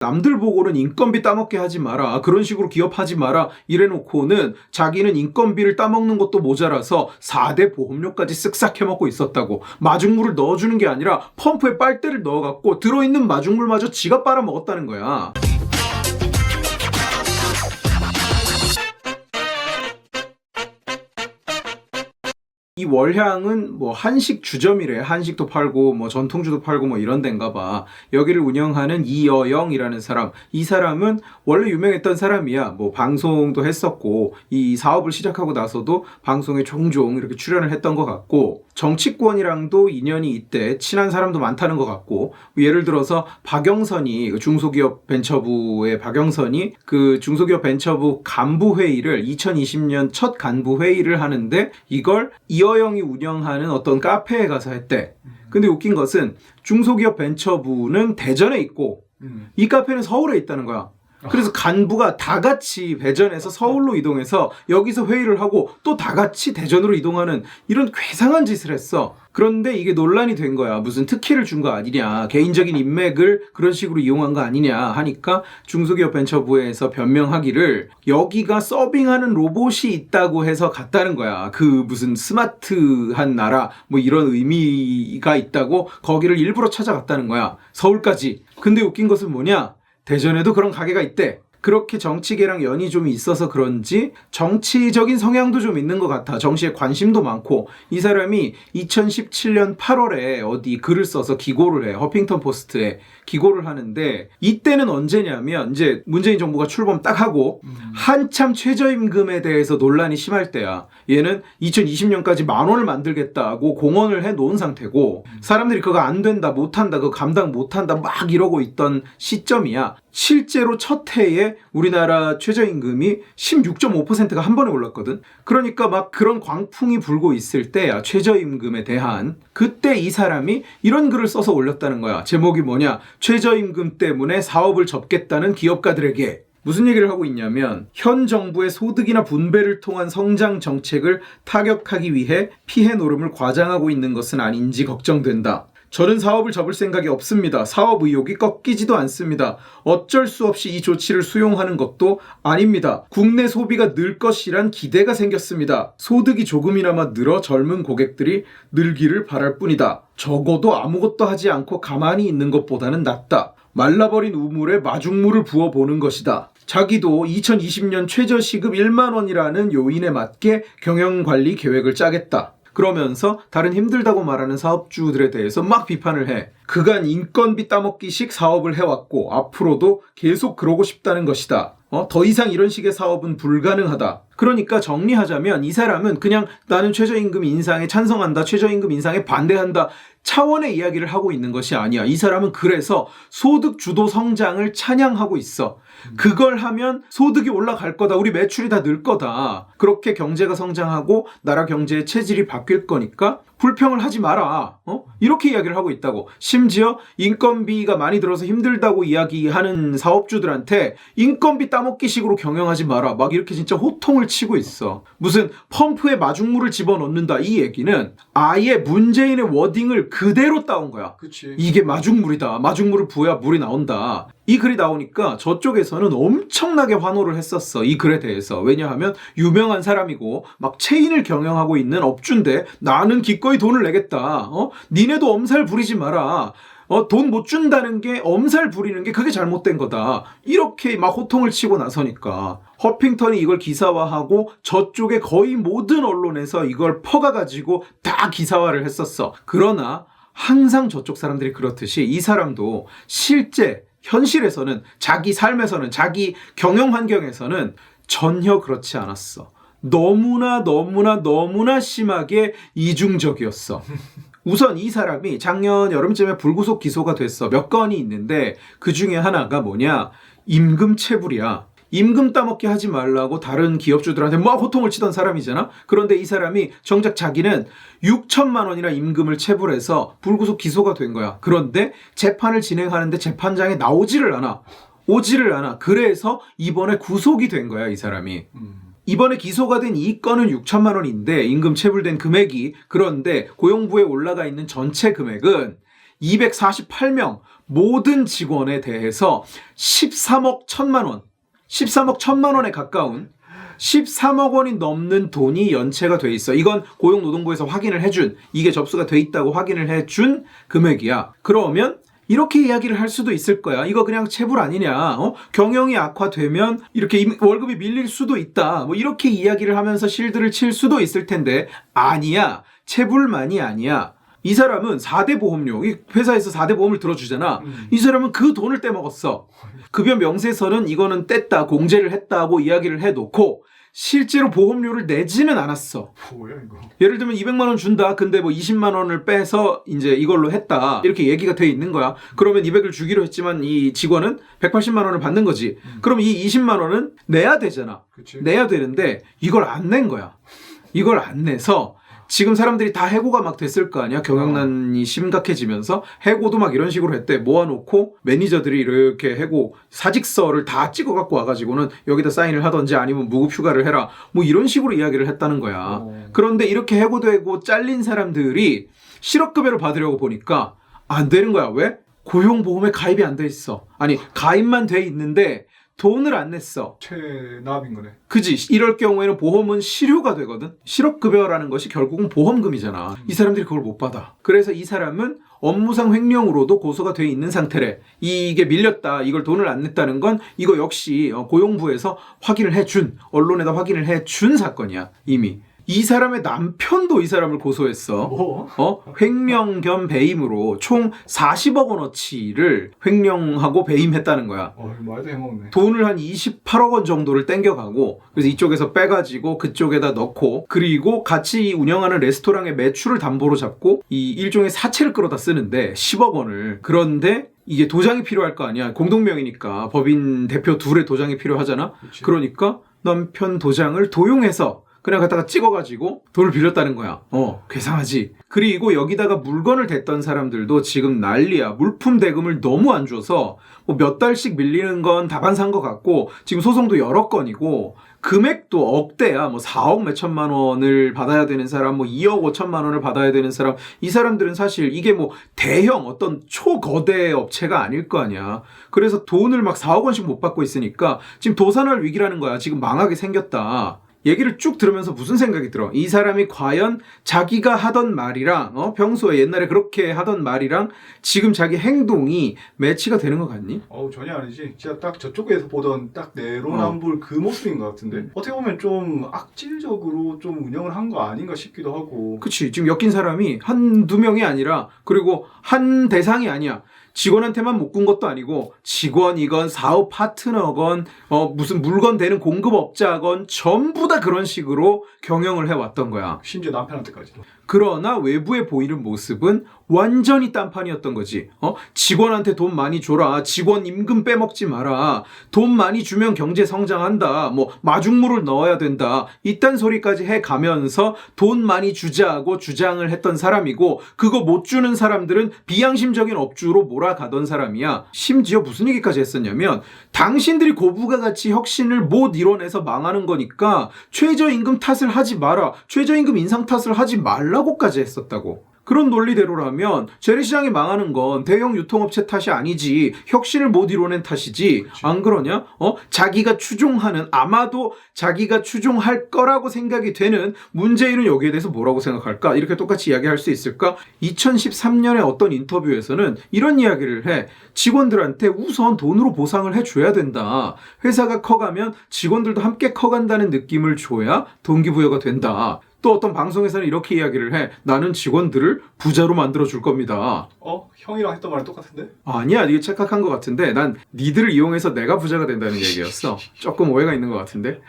남들 보고는 인건비 따먹게 하지 마라, 그런 식으로 기업하지 마라 이래놓고는 자기는 인건비를 따먹는 것도 모자라서 4대 보험료까지 쓱싹 해먹고 있었다고. 마중물을 넣어주는 게 아니라 펌프에 빨대를 넣어갖고 들어있는 마중물마저 지가 빨아먹었다는 거야. 이 월향은 뭐 한식 주점이래. 한식도 팔고 뭐 전통주도 팔고 뭐 이런 데인가 봐. 여기를 운영하는 이여영이라는 사람. 이 사람은 원래 유명했던 사람이야. 뭐 방송도 했었고 이 사업을 시작하고 나서도 방송에 종종 이렇게 출연을 했던 것 같고, 정치권이랑도 인연이 있대. 친한 사람도 많다는 것 같고, 예를 들어서 박영선이, 중소기업 벤처부의 박영선이 그 중소기업 벤처부 간부회의를 2020년 첫 간부회의를 하는데 이걸 이여영이 운영하는 어떤 카페에 가서 했대. 근데 웃긴 것은 중소기업 벤처부는 대전에 있고 이 카페는 서울에 있다는 거야. 그래서 간부가 다 같이 배전해서 서울로 이동해서 여기서 회의를 하고 또 다 같이 대전으로 이동하는 이런 괴상한 짓을 했어. 그런데 이게 논란이 된 거야. 무슨 특혜를 준 거 아니냐, 개인적인 인맥을 그런 식으로 이용한 거 아니냐 하니까 중소기업 벤처부에서 변명하기를 여기가 서빙하는 로봇이 있다고 해서 갔다는 거야. 그 무슨 스마트한 나라 뭐 이런 의미가 있다고 거기를 일부러 찾아갔다는 거야. 서울까지. 근데 웃긴 것은 뭐냐, 대전에도 그런 가게가 있대. 그렇게 정치계랑 연이 좀 있어서 그런지 정치적인 성향도 좀 있는 것 같아. 정치에 관심도 많고. 이 사람이 2017년 8월에 어디 글을 써서 기고를 해. 허핑턴 포스트에 기고를 하는데, 이때는 언제냐면 이제 문재인 정부가 출범 딱 하고 한참 최저임금에 대해서 논란이 심할 때야. 얘는 2020년까지 10,000원을 만들겠다고 공언을 해 놓은 상태고, 사람들이 그거 안 된다, 못한다, 그거 감당 못한다 막 이러고 있던 시점이야. 실제로 첫 해에 우리나라 최저임금이 16.5%가 한 번에 올랐거든. 그러니까 막 그런 광풍이 불고 있을 때야, 최저임금에 대한. 그때 이 사람이 이런 글을 써서 올렸다는 거야. 제목이 뭐냐, 최저임금 때문에 사업을 접겠다는 기업가들에게. 무슨 얘기를 하고 있냐면, 현 정부의 소득이나 분배를 통한 성장 정책을 타격하기 위해 피해 노름을 과장하고 있는 것은 아닌지 걱정된다. 저는 사업을 접을 생각이 없습니다. 사업 의욕이 꺾이지도 않습니다. 어쩔 수 없이 이 조치를 수용하는 것도 아닙니다. 국내 소비가 늘 것이란 기대가 생겼습니다. 소득이 조금이나마 늘어 젊은 고객들이 늘기를 바랄 뿐이다. 적어도 아무것도 하지 않고 가만히 있는 것보다는 낫다. 말라버린 우물에 마중물을 부어보는 것이다. 자기도 2020년 최저시급 1만 원이라는 요인에 맞게 경영관리 계획을 짜겠다. 그러면서 다른 힘들다고 말하는 사업주들에 대해서 막 비판을 해. 그간 인건비 따먹기식 사업을 해왔고 앞으로도 계속 그러고 싶다는 것이다. 더 이상 이런 식의 사업은 불가능하다. 그러니까 정리하자면 이 사람은 그냥 나는 최저임금 인상에 찬성한다, 최저임금 인상에 반대한다 차원의 이야기를 하고 있는 것이 아니야. 이 사람은 그래서 소득 주도 성장을 찬양하고 있어. 그걸 하면 소득이 올라갈 거다, 우리 매출이 다 늘 거다, 그렇게 경제가 성장하고 나라 경제의 체질이 바뀔 거니까 불평을 하지 마라, 이렇게 이야기를 하고 있다고. 심지어 인건비가 많이 들어서 힘들다고 이야기하는 사업주들한테 인건비 따먹기식으로 경영하지 마라 막 이렇게 진짜 호통을 치고 있어. 무슨 펌프에 마중물을 집어넣는다 이 얘기는 아예 문재인의 워딩을 그대로 따온 거야. 그치. 이게 마중물이다, 마중물을 부어야 물이 나온다. 이 글이 나오니까 저쪽에서는 엄청나게 환호를 했었어, 이 글에 대해서. 왜냐하면 유명한 사람이고 막 체인을 경영하고 있는 업주인데 나는 기꺼이 돈을 내겠다. 니네도 엄살 부리지 마라. 돈 못 준다는 게, 엄살 부리는 게 그게 잘못된 거다. 이렇게 막 호통을 치고 나서니까 허핑턴이 이걸 기사화하고 저쪽에 거의 모든 언론에서 이걸 퍼가가지고 다 기사화를 했었어. 그러나 항상 저쪽 사람들이 그렇듯이 이 사람도 실제 현실에서는, 자기 삶에서는, 자기 경영 환경에서는 전혀 그렇지 않았어. 너무나 심하게 이중적이었어. 우선 이 사람이 작년 여름쯤에 불구속 기소가 됐어. 몇 건이 있는데 그 중에 하나가 뭐냐, 임금 체불이야. 임금 따먹게 하지 말라고 다른 기업주들한테 막 호통을 치던 사람이잖아. 그런데 이 사람이 정작 자기는 6천만 원이나 임금을 체불해서 불구속 기소가 된 거야. 그런데 재판을 진행하는데 재판장에 나오지를 않아. 오지를 않아. 그래서 이번에 구속이 된 거야, 이 사람이. 이번에 기소가 된 이 건은 6천만 원인데 임금 체불된 금액이, 그런데 고용부에 올라가 있는 전체 금액은 248명 모든 직원에 대해서 13억 1천만 원, 13억 1천만 원에 가까운 13억 원이 넘는 돈이 연체가 돼 있어. 이건 고용노동부에서 확인을 해준, 이게 접수가 돼 있다고 확인을 해준 금액이야. 그러면 이렇게 이야기를 할 수도 있을 거야. 이거 그냥 체불 아니냐. 경영이 악화되면 이렇게 월급이 밀릴 수도 있다. 뭐 이렇게 이야기를 하면서 실드를 칠 수도 있을 텐데 아니야. 체불만이 아니야. 이 사람은 4대 보험료, 이 회사에서 4대 보험을 들어주잖아. 이 사람은 그 돈을 떼먹었어. 급여 명세서는 이거는 뗐다, 공제를 했다고 이야기를 해놓고 실제로 보험료를 내지는 않았어. 뭐야 이거? 예를 들면 200만 원 준다. 근데 뭐 20만 원을 빼서 이제 이걸로 했다. 이렇게 얘기가 돼 있는 거야. 그러면 200을 주기로 했지만 이 직원은 180만 원을 받는 거지. 그럼 이 20만 원은 내야 되잖아. 그치? 내야 되는데 이걸 안 낸 거야. 이걸 안 내서 지금 사람들이 다 해고가 막 됐을 거 아니야. 경영난이 심각해지면서 해고도 막 이런 식으로 했대. 모아놓고 매니저들이 이렇게 해고 사직서를 다 찍어갖고 와가지고는 여기다 사인을 하던지 아니면 무급 휴가를 해라. 뭐 이런 식으로 이야기를 했다는 거야. 그런데 이렇게 해고되고 잘린 사람들이 실업급여를 받으려고 보니까 안 되는 거야. 왜? 고용보험에 가입이 안 돼 있어. 아니 가입만 돼 있는데 돈을 안 냈어. 최납인 거네. 그지? 이럴 경우에는 보험은 실효가 되거든. 실업급여라는 것이 결국은 보험금이잖아. 이 사람들이 그걸 못 받아. 그래서 이 사람은 업무상 횡령으로도 고소가 돼 있는 상태래. 이게 밀렸다, 이걸 돈을 안 냈다는 건 이거 역시 고용부에서 확인을 해준, 언론에다 확인을 해준 사건이야. 이미. 이 사람의 남편도 이 사람을 고소했어. 뭐? 횡령 겸 배임으로 총 40억 원어치를 횡령하고 배임했다는 거야. 말도 해먹네. 돈을 한 28억 원 정도를 땡겨가고, 그래서 이쪽에서 빼가지고 그쪽에다 넣고, 그리고 같이 운영하는 레스토랑의 매출을 담보로 잡고 이 일종의 사채를 끌어다 쓰는데 10억 원을. 그런데 이게 도장이 필요할 거 아니야. 공동명의니까 법인 대표 둘의 도장이 필요하잖아. 그치. 그러니까 남편 도장을 도용해서 그냥 갖다가 찍어가지고 돈을 빌렸다는 거야. 괴상하지. 그리고 여기다가 물건을 댔던 사람들도 지금 난리야. 물품 대금을 너무 안 줘서 뭐 몇 달씩 밀리는 건 다반사인 것 같고, 지금 소송도 여러 건이고, 금액도 억대야. 뭐 4억 몇천만 원을 받아야 되는 사람, 뭐 2억 5천만 원을 받아야 되는 사람. 이 사람들은 사실 이게 뭐 대형 어떤 초거대 업체가 아닐 거 아니야. 그래서 돈을 막 4억 원씩 못 받고 있으니까 지금 도산할 위기라는 거야. 지금 망하게 생겼다. 얘기를 쭉 들으면서 무슨 생각이 들어? 이 사람이 과연 자기가 하던 말이랑 평소에 옛날에 그렇게 하던 말이랑 지금 자기 행동이 매치가 되는 것 같니? 전혀 아니지. 진짜 딱 저쪽에서 보던 딱 내로남불 그 모습인 것 같은데, 어떻게 보면 좀 악질적으로 좀 운영을 한 거 아닌가 싶기도 하고. 그치. 지금 엮인 사람이 한두 명이 아니라, 그리고 한 대상이 아니야. 직원한테만 묶은 것도 아니고 직원이건 사업 파트너건 무슨 물건 되는 공급업자건 전부 다 그런 식으로 경영을 해왔던 거야. 심지어 남편한테까지도. 그러나 외부에 보이는 모습은 완전히 딴판이었던 거지. 직원한테 돈 많이 줘라. 직원 임금 빼먹지 마라. 돈 많이 주면 경제 성장한다. 뭐 마중물을 넣어야 된다. 이딴 소리까지 해가면서 돈 많이 주자고 주장을 했던 사람이고, 그거 못 주는 사람들은 비양심적인 업주로 몰아가던 사람이야. 심지어 무슨 얘기까지 했었냐면, 당신들이 고부가가치 혁신을 못 이뤄내서 망하는 거니까 최저임금 탓을 하지 마라. 최저임금 인상 탓을 하지 말라고까지 했었다고. 그런 논리대로라면 재래시장이 망하는 건 대형 유통업체 탓이 아니지, 혁신을 못 이뤄낸 탓이지. 그치. 안 그러냐? 자기가 추종하는, 아마도 자기가 추종할 거라고 생각이 되는 문재인은 여기에 대해서 뭐라고 생각할까? 이렇게 똑같이 이야기할 수 있을까? 2013년에 어떤 인터뷰에서는 이런 이야기를 해. 직원들한테 우선 돈으로 보상을 해줘야 된다. 회사가 커가면 직원들도 함께 커간다는 느낌을 줘야 동기부여가 된다. 또 어떤 방송에서는 이렇게 이야기를 해. 나는 직원들을 부자로 만들어줄 겁니다. 형이랑 했던 말은 똑같은데? 아니야, 이게 착각한 것 같은데 난 니들을 이용해서 내가 부자가 된다는 얘기였어. 조금 오해가 있는 것 같은데.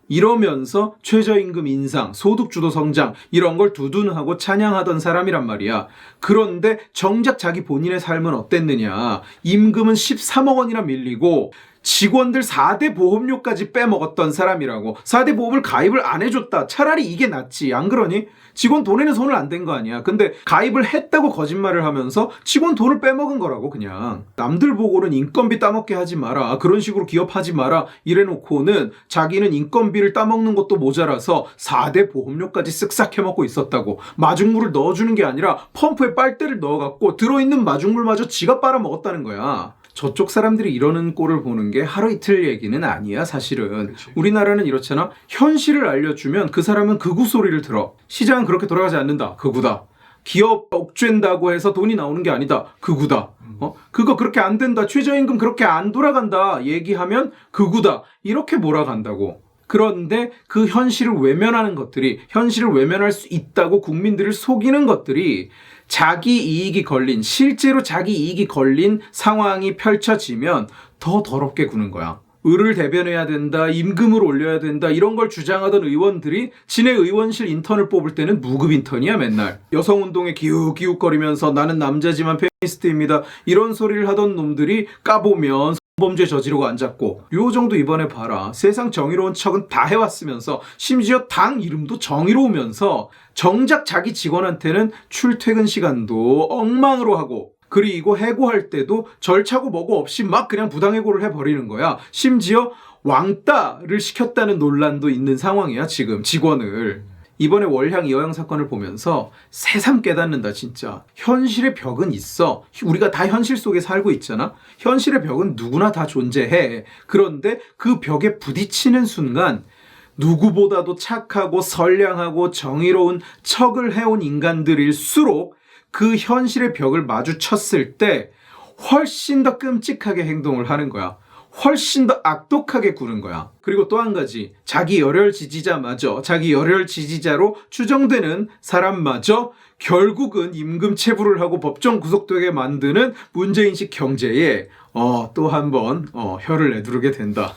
이러면서 최저임금 인상, 소득주도 성장 이런 걸 두둔하고 찬양하던 사람이란 말이야. 그런데 정작 자기 본인의 삶은 어땠느냐. 임금은 13억 원이나 밀리고 직원들 4대 보험료까지 빼먹었던 사람이라고. 4대 보험을 가입을 안 해줬다. 차라리 이게 낫지. 안 그러니? 직원 돈에는 손을 안 댄 거 아니야. 근데 가입을 했다고 거짓말을 하면서 직원 돈을 빼먹은 거라고 그냥. 남들 보고는 인건비 따먹게 하지 마라. 그런 식으로 기업하지 마라. 이래놓고는 자기는 인건비를 따먹는 것도 모자라서 4대 보험료까지 쓱싹 해먹고 있었다고. 마중물을 넣어주는 게 아니라 펌프에 빨대를 넣어갖고 들어있는 마중물마저 지가 빨아먹었다는 거야. 저쪽 사람들이 이러는 꼴을 보는 게 하루 이틀 얘기는 아니야 사실은. 그치. 우리나라는 이렇잖아. 현실을 알려주면 그 사람은 극우 소리를 들어. 시장은 그렇게 돌아가지 않는다. 극우다. 기업 억죄한다고 해서 돈이 나오는 게 아니다. 극우다. 그거 그렇게 안 된다. 최저임금 그렇게 안 돌아간다. 얘기하면 극우다. 이렇게 몰아간다고. 그런데 그 현실을 외면하는 것들이, 현실을 외면할 수 있다고 국민들을 속이는 것들이 자기 이익이 걸린, 실제로 자기 이익이 걸린 상황이 펼쳐지면 더 더럽게 구는 거야. 을을 대변해야 된다, 임금을 올려야 된다, 이런 걸 주장하던 의원들이 지네 의원실 인턴을 뽑을 때는 무급 인턴이야 맨날. 여성운동에 기웃기웃거리면서 나는 남자지만 페미니스트입니다, 이런 소리를 하던 놈들이 까보면 범죄 저지르고 앉았고. 요 정도 이번에 봐라. 세상 정의로운 척은 다 해왔으면서 심지어 당 이름도 정의로우면서 정작 자기 직원한테는 출퇴근 시간도 엉망으로 하고, 그리고 해고할 때도 절차고 뭐고 없이 막 그냥 부당해고를 해버리는 거야. 심지어 왕따를 시켰다는 논란도 있는 상황이야 지금 직원을. 이번에 월향 이어영 사건을 보면서 새삼 깨닫는다 진짜. 현실의 벽은 있어. 우리가 다 현실 속에 살고 있잖아. 현실의 벽은 누구나 다 존재해. 그런데 그 벽에 부딪히는 순간 누구보다도 착하고 선량하고 정의로운 척을 해온 인간들일수록 그 현실의 벽을 마주쳤을 때 훨씬 더 끔찍하게 행동을 하는 거야. 훨씬 더 악독하게 구는 거야. 그리고 또 한 가지, 자기 열혈 지지자마저, 자기 열혈 지지자로 추정되는 사람마저 결국은 임금 체불을 하고 법정 구속되게 만드는 문재인식 경제에 또 한 번 혀를 내두르게 된다.